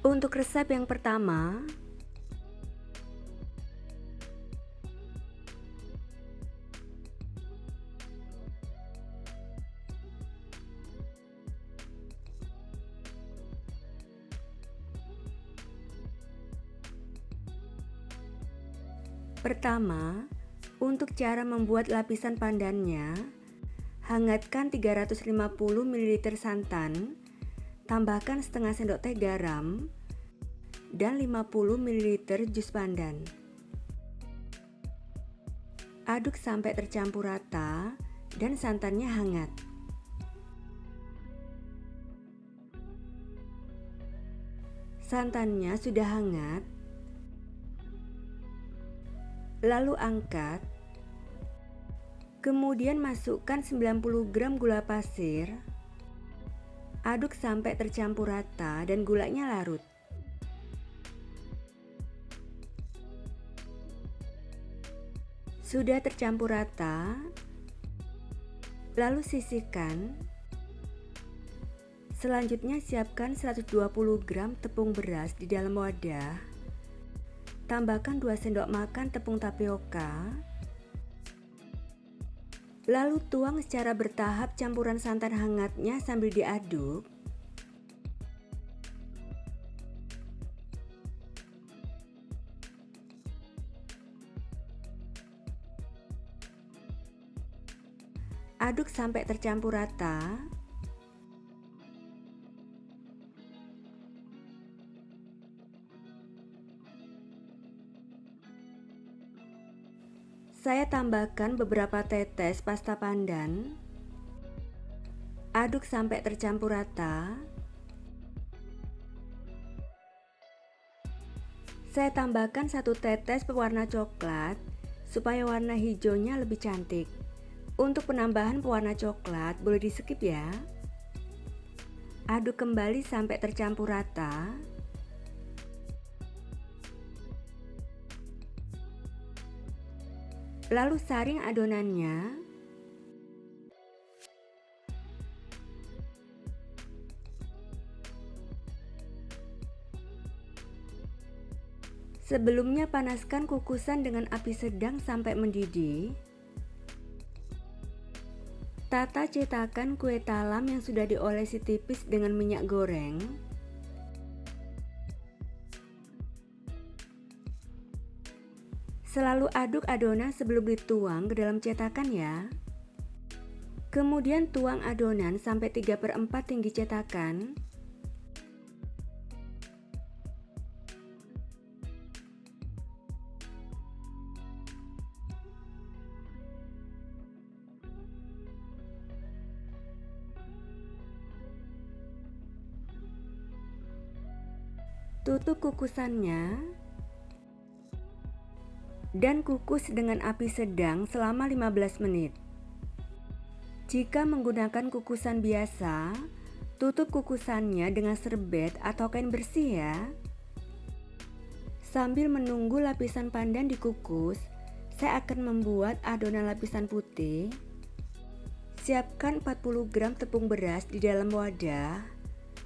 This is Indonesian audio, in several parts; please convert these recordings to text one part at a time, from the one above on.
Untuk resep yang pertama, untuk cara membuat lapisan pandannya, hangatkan 350 ml santan, tambahkan setengah sendok teh garam, dan 50 ml jus pandan. Aduk sampai tercampur rata dan santannya hangat. Santannya sudah hangat, lalu angkat. Kemudian masukkan 90 gram gula pasir. Aduk sampai tercampur rata dan gulanya larut. Sudah tercampur rata, lalu sisihkan. Selanjutnya siapkan 120 gram tepung beras di dalam wadah. Tambahkan 2 sendok makan tepung tapioka. Lalu tuang secara bertahap campuran santan hangatnya sambil diaduk. Aduk sampai tercampur rata. Saya tambahkan beberapa tetes pasta pandan. Aduk sampai tercampur rata. Saya tambahkan 1 tetes pewarna coklat supaya warna hijaunya lebih cantik. Untuk penambahan pewarna coklat boleh di-skip ya. Aduk kembali sampai tercampur rata. Lalu saring adonannya. Sebelumnya panaskan kukusan dengan api sedang sampai mendidih. Tata cetakan kue talam yang sudah diolesi tipis dengan minyak goreng. Selalu aduk adonan sebelum dituang ke dalam cetakan ya. Kemudian tuang adonan sampai 3/4 tinggi cetakan. Tutup kukusannya dan kukus dengan api sedang selama 15 menit. Jika menggunakan kukusan biasa, tutup kukusannya dengan serbet atau kain bersih ya. Sambil menunggu lapisan pandan dikukus, saya akan membuat adonan lapisan putih. Siapkan 40 gram tepung beras di dalam wadah.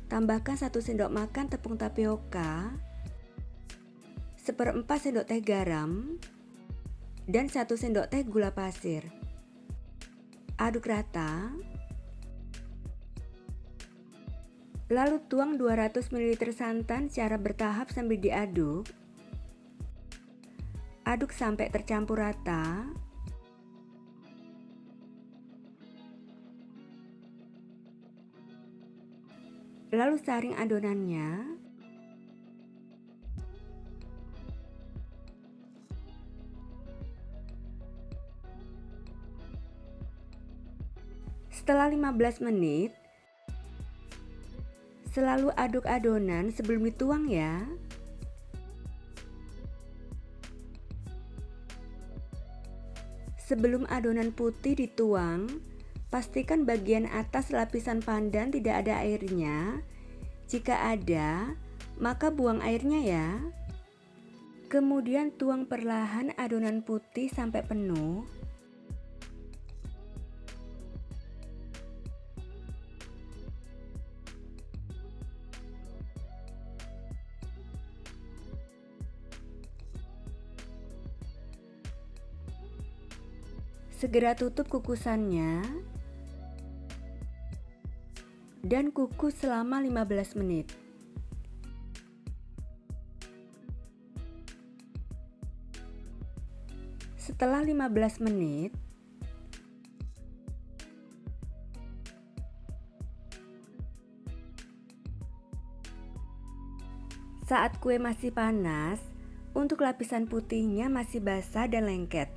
Tambahkan 1 sendok makan tepung tapioka, 1/4 sendok teh garam, dan 1 sendok teh gula pasir. Aduk rata. Lalu tuang 200 ml santan secara bertahap sambil diaduk. Aduk sampai tercampur rata. Lalu saring adonannya. Setelah 15 menit, selalu aduk adonan sebelum dituang ya. Sebelum adonan putih dituang, pastikan bagian atas lapisan pandan tidak ada airnya. Jika ada, maka buang airnya ya. Kemudian tuang perlahan adonan putih sampai penuh. Segera tutup kukusannya dan kukus selama 15 menit. Setelah 15 menit, saat kue masih panas, untuk lapisan putihnya masih basah dan lengket.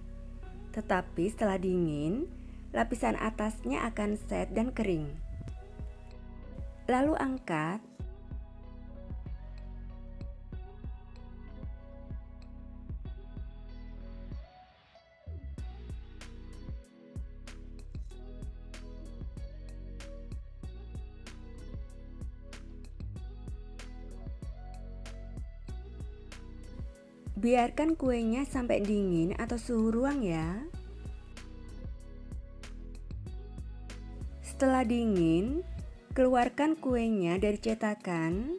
Tetapi setelah dingin, lapisan atasnya akan set dan kering. Lalu angkat. Biarkan kuenya sampai dingin atau suhu ruang ya. Setelah dingin, keluarkan kuenya dari cetakan.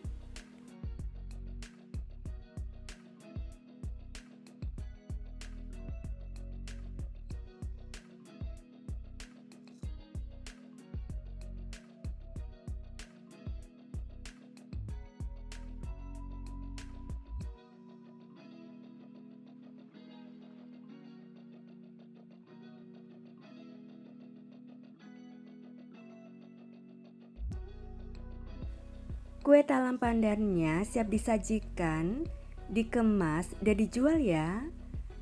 Kue talam pandannya siap disajikan, dikemas, dan dijual ya.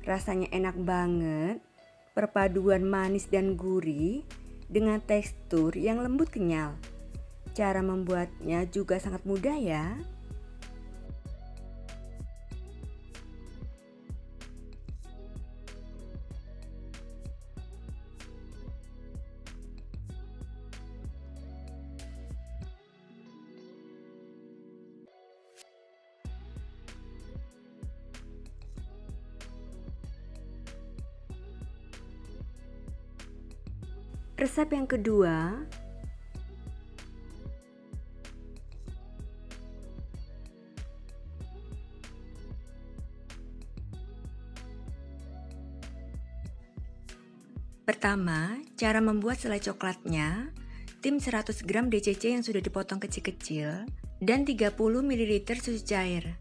Rasanya enak banget, perpaduan manis dan gurih dengan tekstur yang lembut kenyal. Cara membuatnya juga sangat mudah ya. Resep yang kedua, pertama, cara membuat selai coklatnya. Tim 100 gram DCC yang sudah dipotong kecil-kecil dan 30 ml susu cair.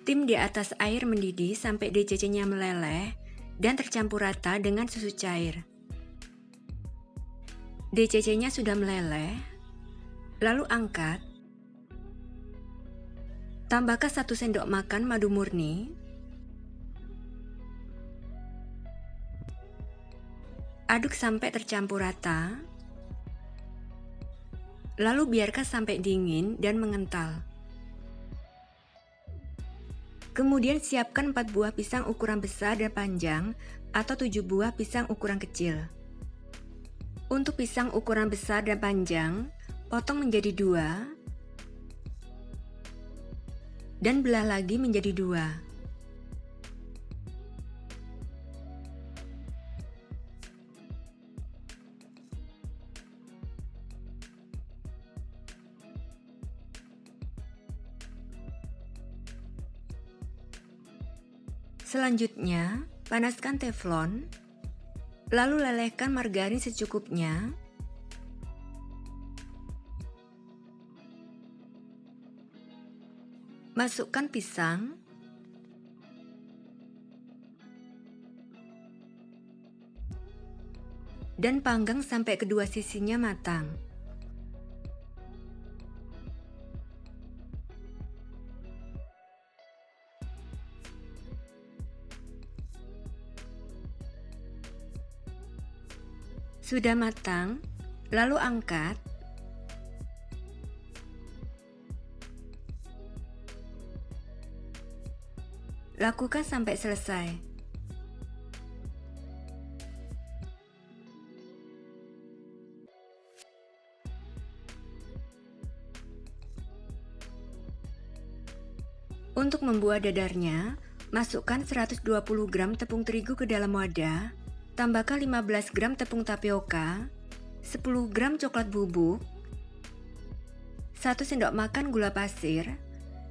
Tim di atas air mendidih sampai DCC-nya meleleh dan tercampur rata dengan susu cair. DCC-nya sudah meleleh, lalu angkat. Tambahkan 1 sendok makan madu murni. Aduk sampai tercampur rata. Lalu biarkan sampai dingin dan mengental. Kemudian siapkan 4 buah pisang ukuran besar dan panjang atau 7 buah pisang ukuran kecil. Untuk pisang ukuran besar dan panjang, potong menjadi 2 dan belah lagi menjadi 2. Selanjutnya, panaskan teflon. Lalu lelehkan margarin secukupnya. Masukkan pisang. Dan panggang sampai kedua sisinya matang. Sudah matang, lalu angkat. Lakukan sampai selesai. Untuk membuat dadarnya, masukkan 120 gram tepung terigu ke dalam wadah. Tambahkan 15 gram tepung tapioka, 10 gram coklat bubuk, 1 sendok makan gula pasir,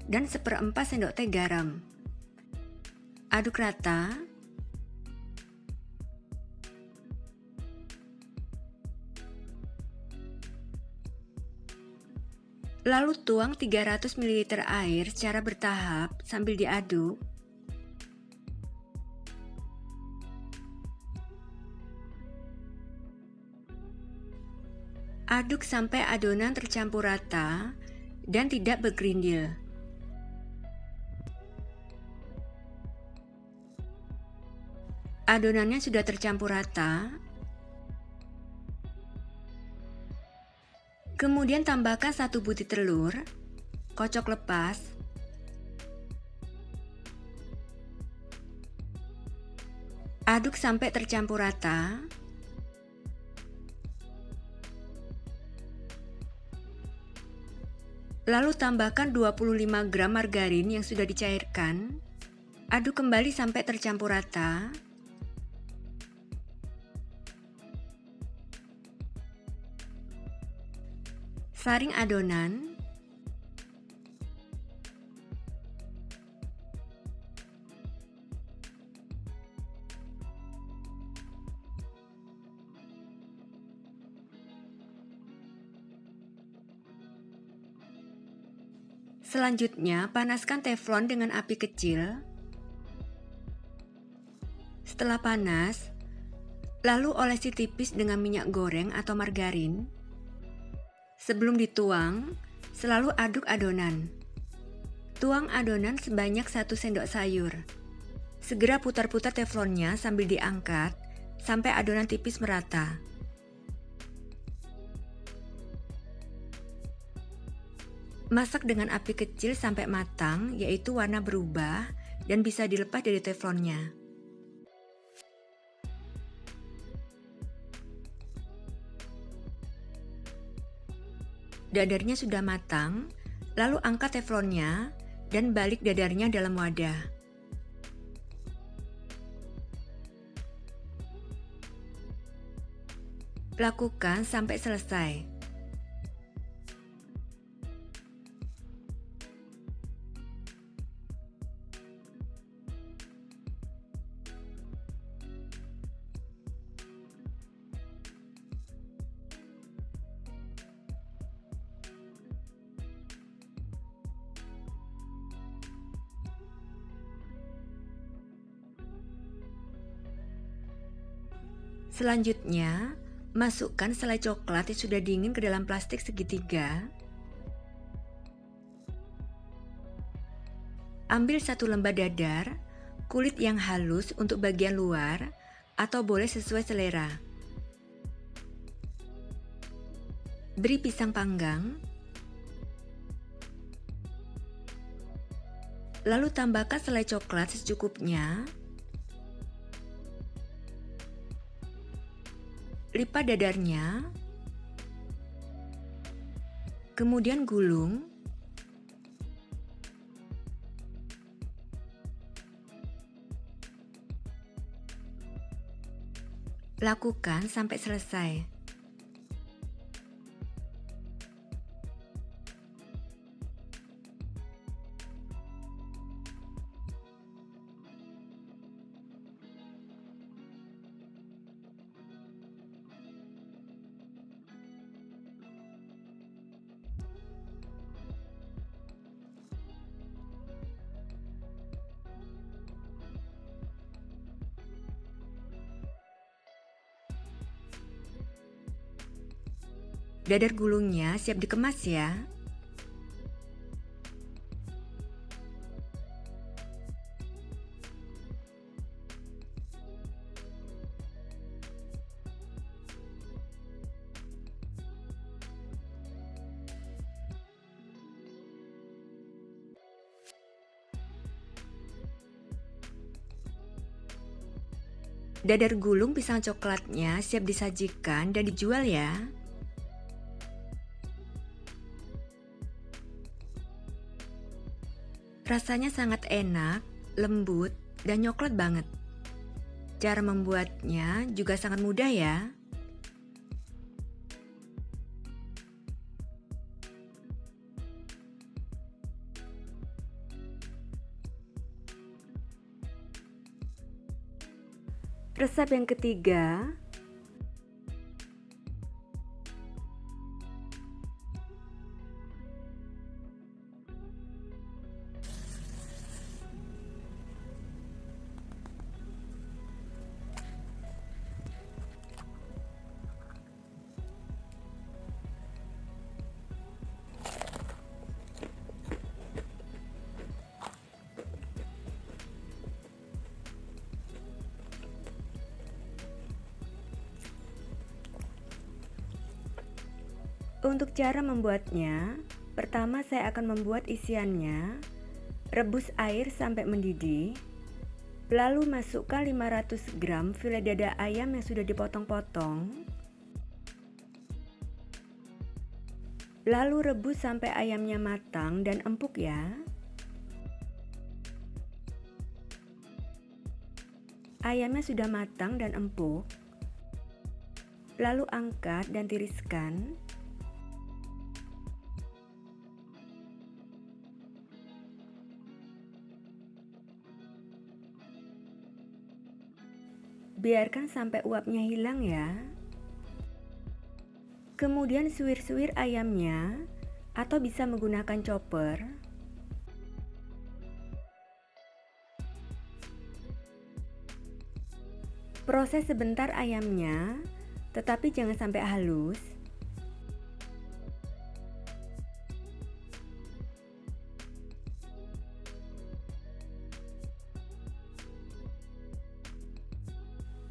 dan 1/4 sendok teh garam. Aduk rata. Lalu tuang 300 ml air secara bertahap sambil diaduk. Aduk sampai adonan tercampur rata dan tidak bergerindil. Adonannya sudah tercampur rata. Kemudian tambahkan 1 butir telur, kocok lepas. Aduk sampai tercampur rata. Lalu tambahkan 25 gram margarin yang sudah dicairkan. Aduk kembali sampai tercampur rata. Saring adonan. Selanjutnya, panaskan teflon dengan api kecil. Setelah panas, lalu olesi tipis dengan minyak goreng atau margarin. Sebelum dituang, selalu aduk adonan. Tuang adonan sebanyak 1 sendok sayur. Segera putar-putar teflonnya sambil diangkat sampai adonan tipis merata. Masak dengan api kecil sampai matang, yaitu warna berubah dan bisa dilepas dari teflonnya. Dadarnya sudah matang, lalu angkat teflonnya dan balik dadarnya dalam wadah. Lakukan sampai selesai. Selanjutnya, masukkan selai coklat yang sudah dingin ke dalam plastik segitiga. Ambil 1 lembar dadar, kulit yang halus untuk bagian luar, atau boleh sesuai selera. Beri pisang panggang. Lalu tambahkan selai coklat secukupnya. Lipat dadarnya. Kemudian gulung. Lakukan sampai selesai. Dadar gulungnya siap dikemas ya. Dadar gulung pisang coklatnya siap disajikan dan dijual ya. Rasanya sangat enak, lembut, dan coklat banget. Cara membuatnya juga sangat mudah ya. Resep yang ketiga, Untuk cara membuatnya, pertama saya akan membuat isiannya. Rebus air sampai mendidih. Lalu masukkan 500 gram file dada ayam yang sudah dipotong-potong. Lalu rebus sampai ayamnya matang dan empuk ya. Ayamnya sudah matang dan empuk. Lalu angkat dan tiriskan. Biarkan sampai uapnya hilang ya. Kemudian suwir-suwir ayamnya atau bisa menggunakan chopper. Proses sebentar ayamnya, tetapi jangan sampai halus.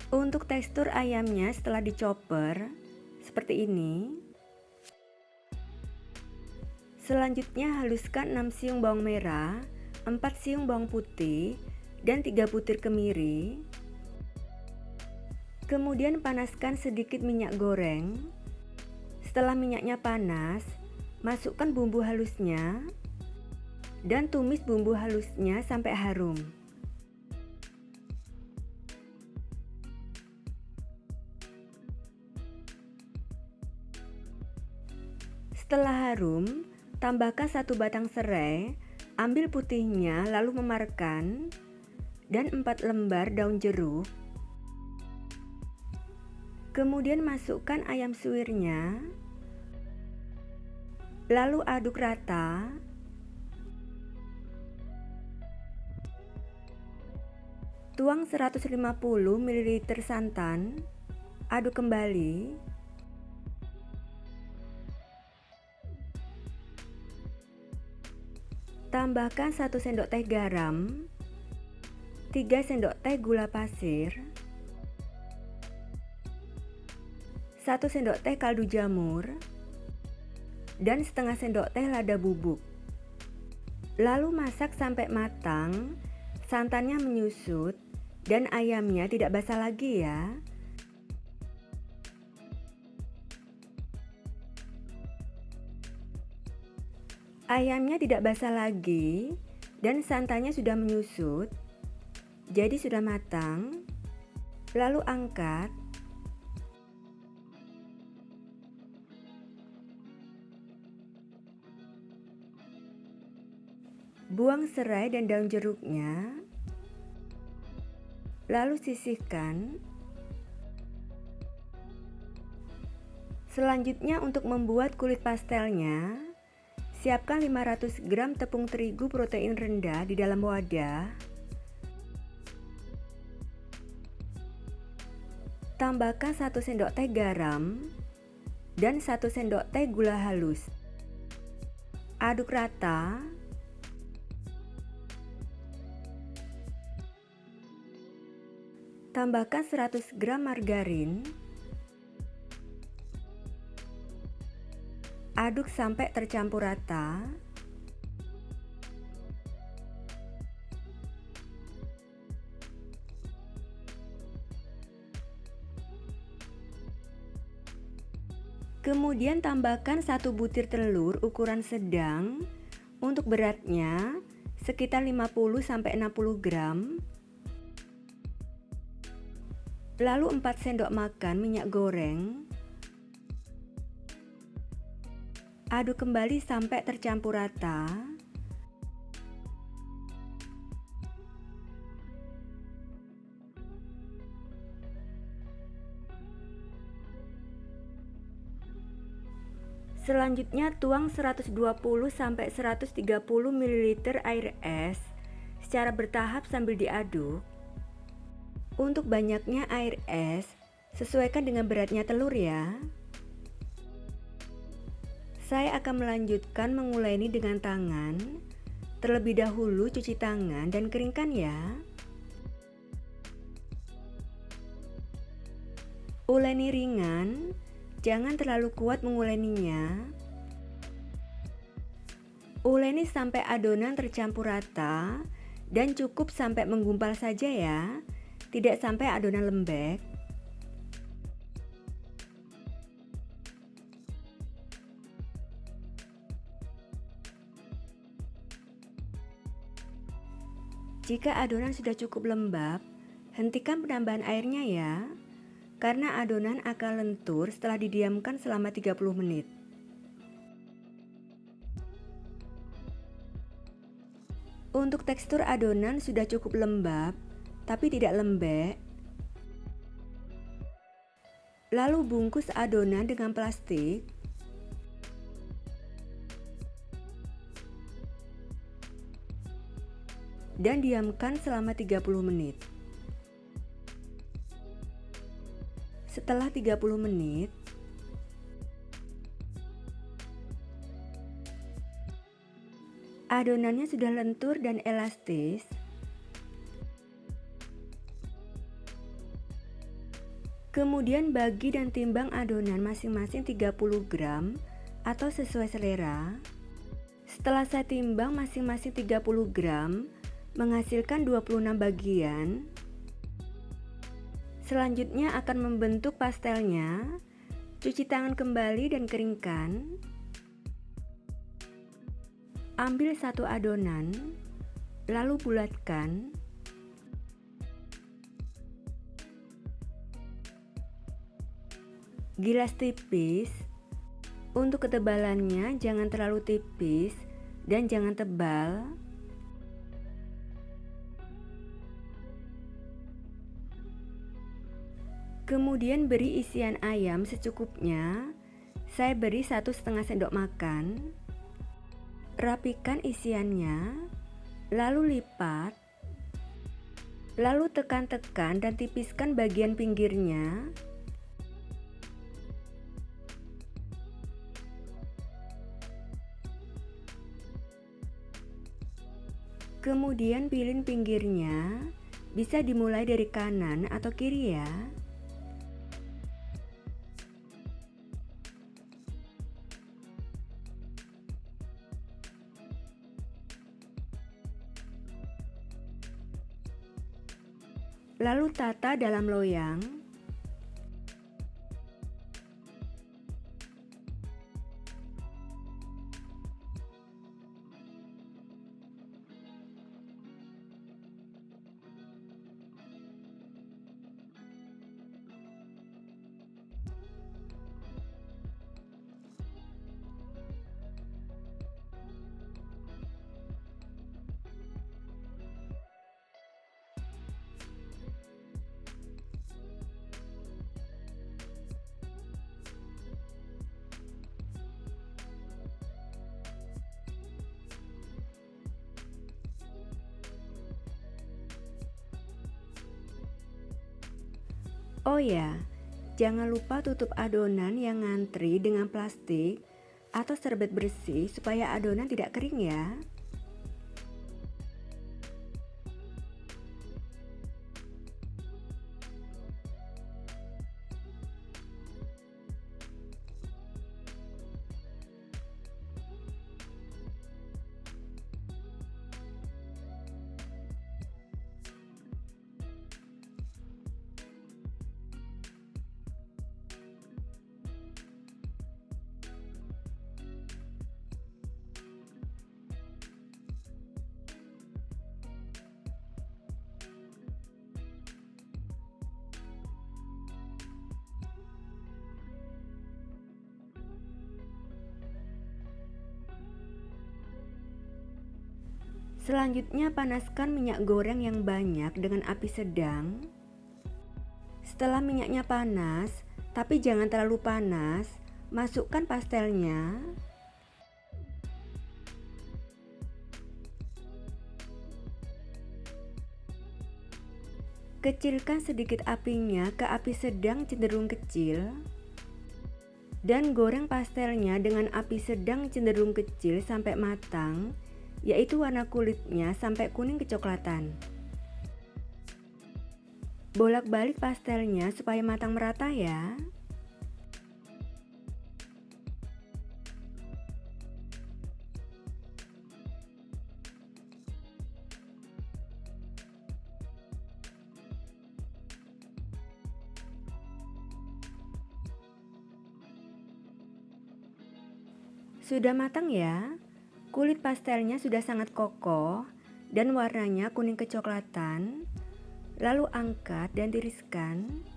Untuk tekstur ayamnya setelah dichopper, seperti ini. Selanjutnya haluskan 6 siung bawang merah, 4 siung bawang putih, dan 3 butir kemiri. Kemudian panaskan sedikit minyak goreng. Setelah minyaknya panas, masukkan bumbu halusnya dan tumis bumbu halusnya sampai harum. Setelah harum, tambahkan 1 batang serai, ambil putihnya lalu memarkan, dan 4 lembar daun jeruk. Kemudian masukkan ayam suwirnya, lalu aduk rata. Tuang 150 ml santan, aduk kembali. Tambahkan 1 sendok teh garam, 3 sendok teh gula pasir, 1 sendok teh kaldu jamur, dan setengah sendok teh lada bubuk. Lalu masak sampai matang, santannya menyusut, dan ayamnya tidak basah lagi ya. Ayamnya tidak basah lagi dan santannya sudah menyusut, jadi sudah matang. Lalu angkat. Buang serai dan daun jeruknya. Lalu sisihkan. Selanjutnya untuk membuat kulit pastelnya, siapkan 500 gram tepung terigu protein rendah di dalam wadah. Tambahkan 1 sendok teh garam dan 1 sendok teh gula halus. Aduk rata. Tambahkan 100 gram margarin. Aduk sampai tercampur rata. Kemudian tambahkan 1 butir telur ukuran sedang. Untuk beratnya sekitar 50-60 gram. Lalu 4 sendok makan minyak goreng. Aduk kembali sampai tercampur rata. Selanjutnya tuang 120 sampai 130 ml air es secara bertahap sambil diaduk. Untuk banyaknya air es, sesuaikan dengan beratnya telur ya. Saya akan melanjutkan menguleni dengan tangan. Terlebih dahulu cuci tangan dan keringkan ya. Uleni ringan, Jangan terlalu kuat menguleninya. Uleni sampai adonan tercampur rata dan cukup sampai menggumpal saja ya, tidak sampai adonan lembek. Jika adonan sudah cukup lembab, hentikan penambahan airnya ya, karena adonan akan lentur setelah didiamkan selama 30 menit. Untuk tekstur adonan sudah cukup lembab, tapi tidak lembek. Lalu bungkus adonan dengan plastik. Dan diamkan selama 30 menit. Setelah 30 menit, adonannya sudah lentur dan elastis. Kemudian bagi dan timbang adonan masing-masing 30 gram atau sesuai selera. Setelah saya timbang masing-masing 30 gram, menghasilkan 26 bagian. Selanjutnya akan membentuk pastelnya. Cuci tangan kembali dan keringkan. Ambil satu adonan, lalu bulatkan. Gilas tipis. Untuk ketebalannya jangan terlalu tipis dan jangan tebal. Kemudian beri isian ayam secukupnya. Saya beri 1,5 sendok makan. Rapikan isiannya, lalu lipat. Lalu tekan-tekan dan tipiskan bagian pinggirnya. Kemudian pilih pinggirnya. Bisa dimulai dari kanan atau kiri ya. Lalu tata dalam loyang. Oh ya, jangan lupa tutup adonan yang ngantri dengan plastik atau serbet bersih supaya adonan tidak kering ya. Selanjutnya panaskan minyak goreng yang banyak dengan api sedang. Setelah minyaknya panas, tapi jangan terlalu panas, masukkan pastelnya. Kecilkan sedikit apinya ke api sedang cenderung kecil. Dan goreng pastelnya dengan api sedang cenderung kecil sampai matang, yaitu warna kulitnya sampai kuning kecoklatan. Bolak-balik pastelnya supaya matang merata ya. Sudah matang ya? Kulit pastelnya sudah sangat kokoh dan warnanya kuning kecoklatan. Lalu angkat dan tiriskan.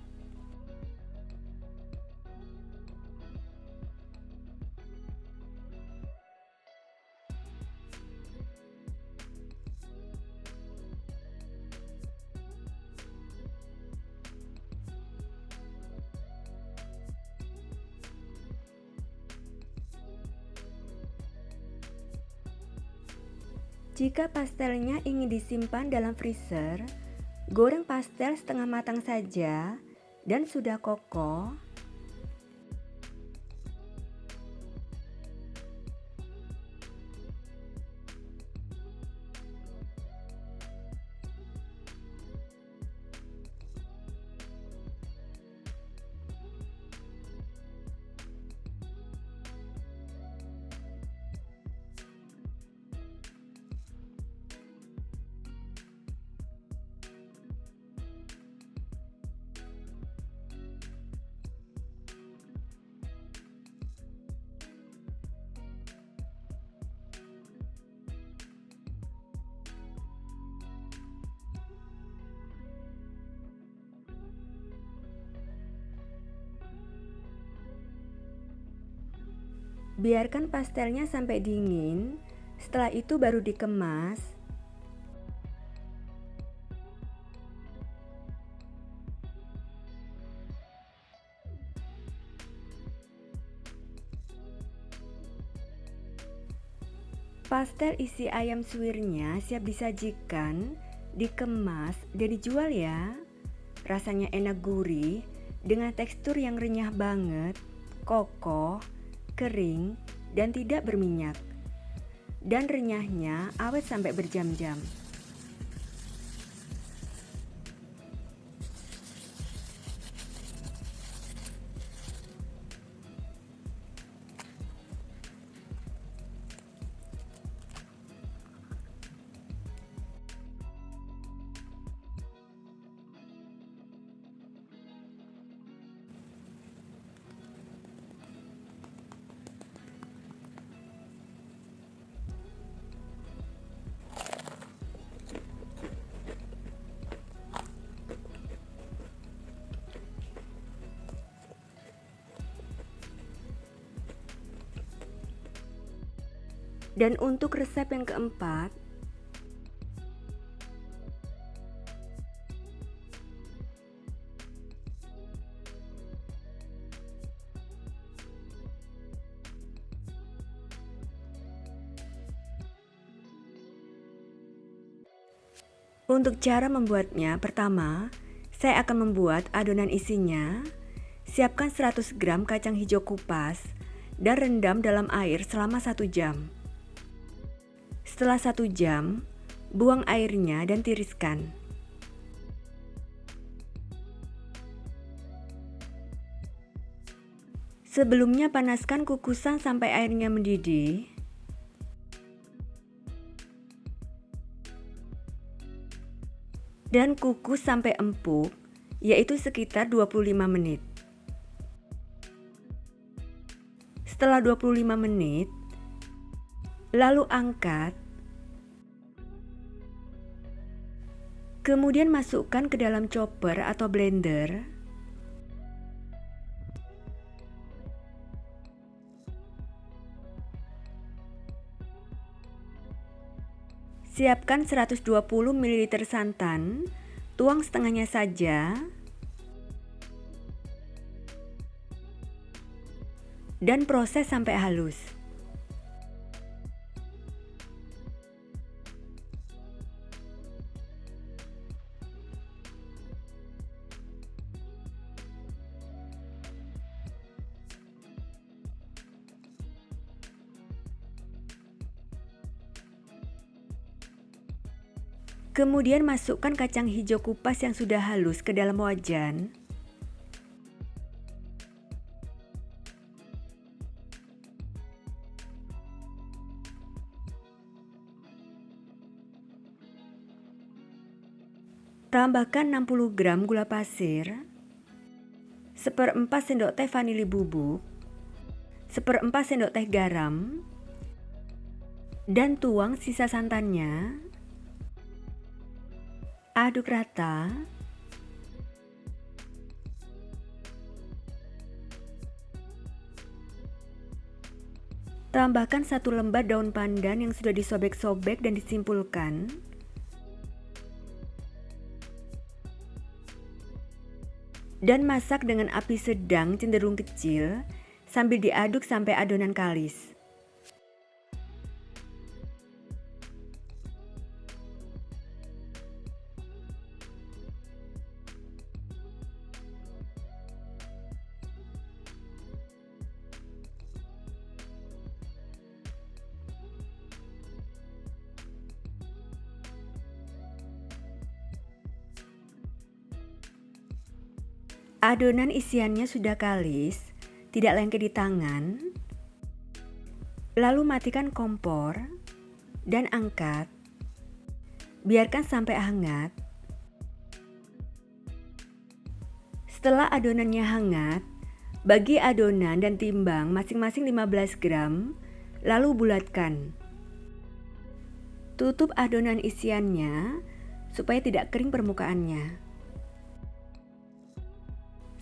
Jika pastelnya ingin disimpan dalam freezer, goreng pastel setengah matang saja dan sudah kokoh. Biarkan pastelnya sampai dingin, setelah itu baru dikemas. Pastel isi ayam suwirnya siap disajikan, dikemas, dan dijual ya. Rasanya enak gurih, dengan tekstur yang renyah banget, kokoh, kering, dan tidak berminyak. Dan renyahnya awet sampai berjam-jam. Dan untuk resep yang keempat, untuk cara membuatnya, pertama, saya akan membuat adonan isinya. Siapkan 100 gram kacang hijau kupas dan rendam dalam air selama 1 jam. Setelah 1 jam, buang airnya dan tiriskan. Sebelumnya panaskan kukusan sampai airnya mendidih. Dan kukus sampai empuk, yaitu sekitar 25 menit. Setelah 25 menit, lalu angkat. Kemudian masukkan ke dalam chopper atau blender. Siapkan 120 ml santan, tuang setengahnya saja. Dan proses sampai halus. Kemudian masukkan kacang hijau kupas yang sudah halus ke dalam wajan. Tambahkan 60 gram gula pasir, 1/4 sendok teh vanili bubuk, 1/4 sendok teh garam, dan tuang sisa santannya. Aduk rata. Tambahkan 1 lembar daun pandan yang sudah disobek-sobek dan disimpulkan. Dan masak dengan api sedang cenderung kecil sambil diaduk sampai adonan kalis. Adonan isiannya sudah kalis, tidak lengket di tangan. Lalu matikan kompor dan angkat. Biarkan sampai hangat. Setelah adonannya hangat, bagi adonan dan timbang masing-masing 15 gram, lalu bulatkan. Tutup adonan isiannya supaya tidak kering permukaannya.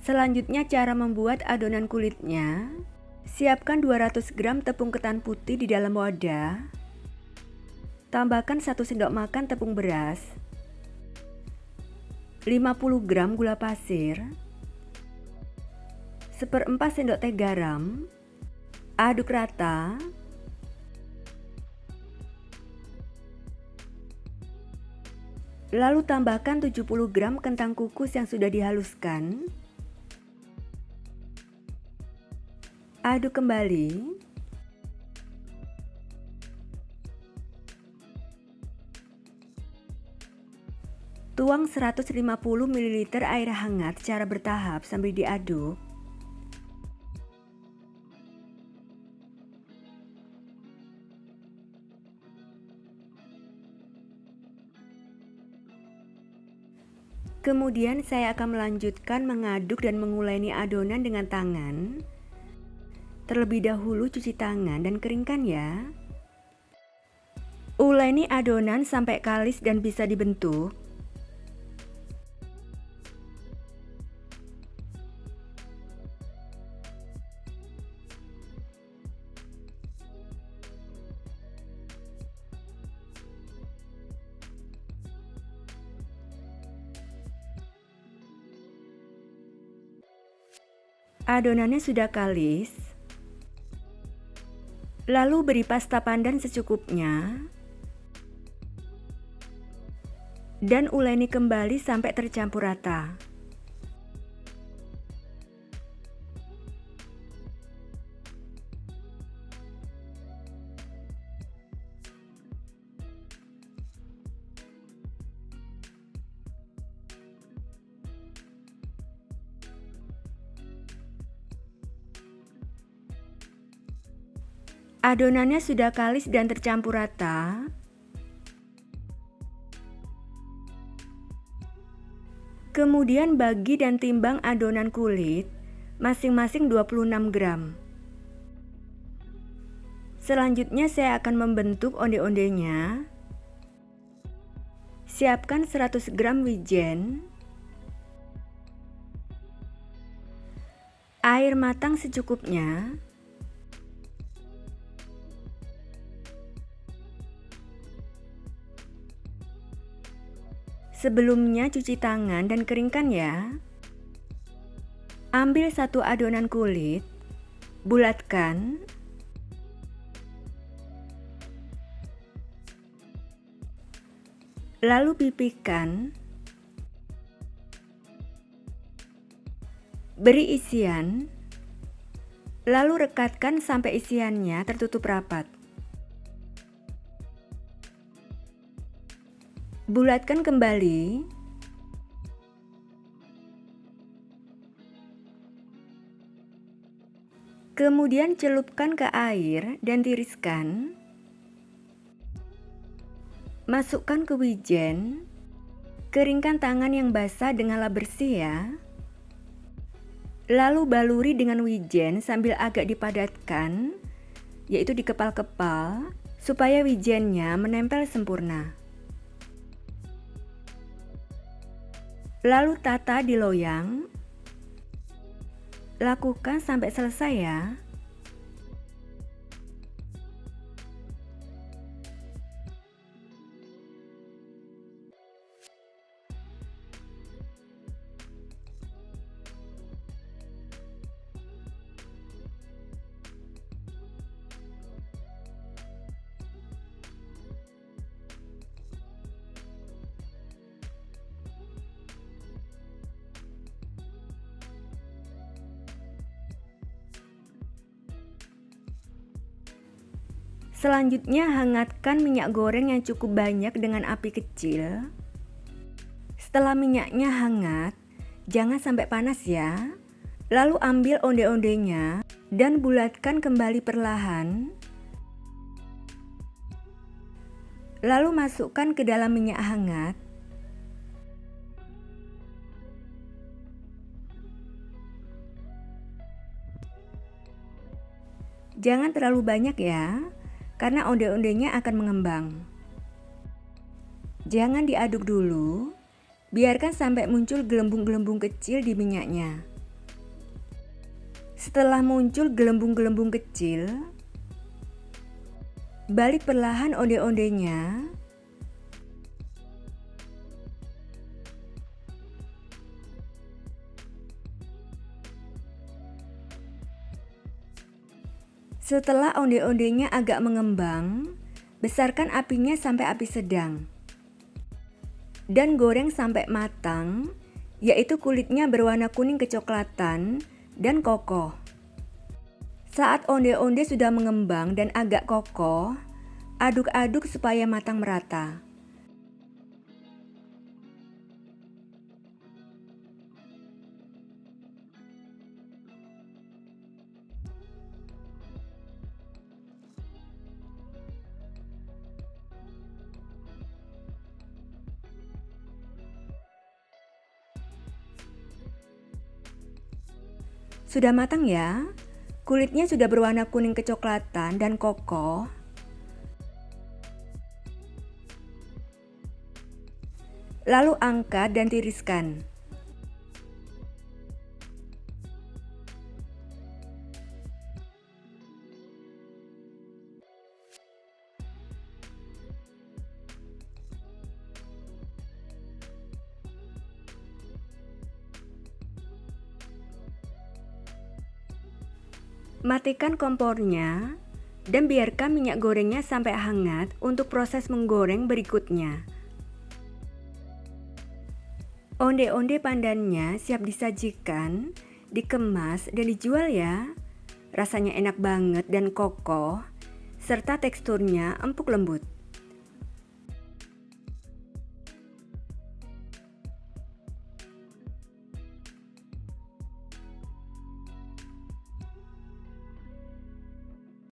Selanjutnya cara membuat adonan kulitnya. Siapkan 200 gram tepung ketan putih di dalam wadah. Tambahkan 1 sendok makan tepung beras, 50 gram gula pasir, 1/4 sendok teh garam. Aduk rata. Lalu tambahkan 70 gram kentang kukus yang sudah dihaluskan. Aduk kembali. Tuang 150 ml air hangat secara bertahap sambil diaduk. Kemudian saya akan melanjutkan mengaduk dan menguleni adonan dengan tangan. Terlebih dahulu cuci tangan dan keringkan ya. Uleni adonan sampai kalis dan bisa dibentuk. Adonannya sudah kalis. Lalu beri pasta pandan secukupnya. Dan uleni kembali sampai tercampur rata. Adonannya sudah kalis dan tercampur rata. Kemudian bagi dan timbang adonan kulit masing-masing 26 gram. Selanjutnya saya akan membentuk onde-ondenya. Siapkan 100 gram wijen, air matang secukupnya, sebelumnya cuci tangan dan keringkan ya. Ambil 1 adonan kulit, bulatkan. Lalu pipihkan. Beri isian. Lalu rekatkan sampai isiannya tertutup rapat. Bulatkan kembali. Kemudian celupkan ke air dan tiriskan. Masukkan ke wijen. Keringkan tangan yang basah dengan lap bersih ya. Lalu baluri dengan wijen sambil agak dipadatkan, yaitu dikepal-kepal, supaya wijennya menempel sempurna. Lalu tata di loyang. Lakukan sampai selesai ya. Selanjutnya hangatkan minyak goreng yang cukup banyak dengan api kecil. Setelah minyaknya hangat, jangan sampai panas ya. Lalu ambil onde-ondenya dan bulatkan kembali perlahan. Lalu masukkan ke dalam minyak hangat. Jangan terlalu banyak ya, karena onde-ondenya akan mengembang. Jangan diaduk dulu, biarkan sampai muncul gelembung-gelembung kecil di minyaknya. Setelah muncul gelembung-gelembung kecil, balik perlahan onde-ondenya. Setelah onde-ondenya agak mengembang, besarkan apinya sampai api sedang. Dan goreng sampai matang, yaitu kulitnya berwarna kuning kecoklatan dan kokoh. Saat onde-onde sudah mengembang dan agak kokoh, aduk-aduk supaya matang merata. Sudah matang ya? Kulitnya sudah berwarna kuning kecoklatan dan kokoh. Lalu angkat dan tiriskan. Matikan kompornya dan biarkan minyak gorengnya sampai hangat untuk proses menggoreng berikutnya. Onde-onde pandannya siap disajikan, dikemas dan dijual ya. Rasanya enak banget dan kokoh, serta teksturnya empuk lembut.